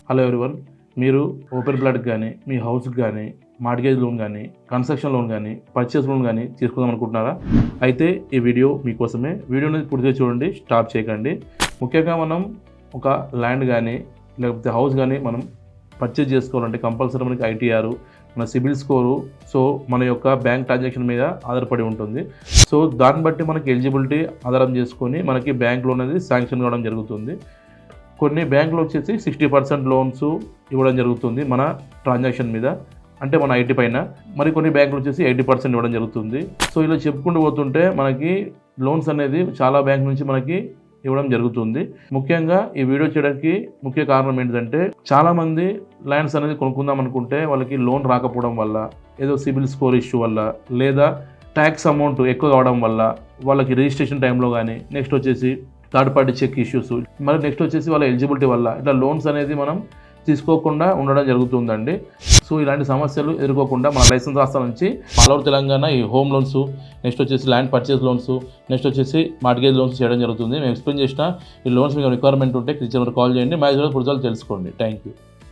Hello everyone, మీరు open ప్లాట్కి కానీ మీ హౌస్కి కానీ మార్ట్గేజ్ లోన్ కానీ కన్స్ట్రక్షన్ లోన్ కానీ పర్చేస్ లోన్ కానీ తీసుకుందాం అనుకుంటున్నారా? అయితే ఈ వీడియో మీకోసమే. వీడియోని పూర్తిగా చూడండి, స్టాప్ చేయకండి. ముఖ్యంగా మనం ఒక ల్యాండ్ కానీ లేకపోతే హౌస్ కానీ మనం పర్చేజ్ చేసుకోవాలంటే కంపల్సరీ మనకి ఐటీఆర్, మన సిబిల్ స్కోరు, సో మన యొక్క బ్యాంక్ ట్రాన్సాక్షన్ మీద ఆధారపడి ఉంటుంది. సో దాన్ని బట్టి మనకి ఎలిజిబిలిటీ ఆధారం చేసుకొని మనకి బ్యాంక్ లోన్ అనేది శాంక్షన్ కావడం జరుగుతుంది. కొన్ని బ్యాంకులు వచ్చేసి 60% లోన్స్ ఇవ్వడం జరుగుతుంది మన ట్రాన్సాక్షన్ మీద, అంటే మన ఐటీ పైన. మరి కొన్ని బ్యాంకులు వచ్చేసి 80% ఇవ్వడం జరుగుతుంది. సో ఇలా చెప్పుకుంటూ పోతుంటే మనకి లోన్స్ అనేది చాలా బ్యాంక్ నుంచి మనకి ఇవ్వడం జరుగుతుంది. ముఖ్యంగా ఈ వీడియో చేయడానికి ముఖ్య కారణం ఏంటంటే, చాలామంది ల్యాండ్స్ అనేది కొనుక్కుందాం అనుకుంటే వాళ్ళకి లోన్ రాకపోవడం వల్ల, ఏదో సిబిల్ స్కోర్ ఇష్యూ వల్ల, లేదా ట్యాక్స్ అమౌంట్ ఎక్కువ కావడం వల్ల వాళ్ళకి రిజిస్ట్రేషన్ టైంలో కానీ, నెక్స్ట్ వచ్చేసి థర్డ్ పార్టీ చెక్ ఇష్యూస్, మరి నెక్స్ట్ వచ్చేసి వాళ్ళ ఎలిజిబిలిటీ వల్ల ఇట్లా లోన్స్ అనేది మనం తీసుకోకుండా ఉండడం జరుగుతుందండి. సో ఇలాంటి సమస్యలు ఎదుర్కోకుండా మన లైసెన్స్ రాష్ట్రాల నుంచి ఆల్ ఓవర్ తెలంగాణ ఈ హోమ్ లోన్స్, నెక్స్ట్ వచ్చేసి ల్యాండ్ పర్చేస్ లోన్స్, నెక్స్ట్ వచ్చేసి మార్ట్గేజ్ లోన్స్ చేయడం జరుగుతుంది. మేము ఎక్స్ప్లెయిన్ చేసిన ఈ లోన్స్ మీకు రిక్వైర్మెంట్ ఉంటే కిచెన్ కాల్ చేయండి, మ్యాచ్ పూర్తిగా తెలుసుకోండి. Thank you.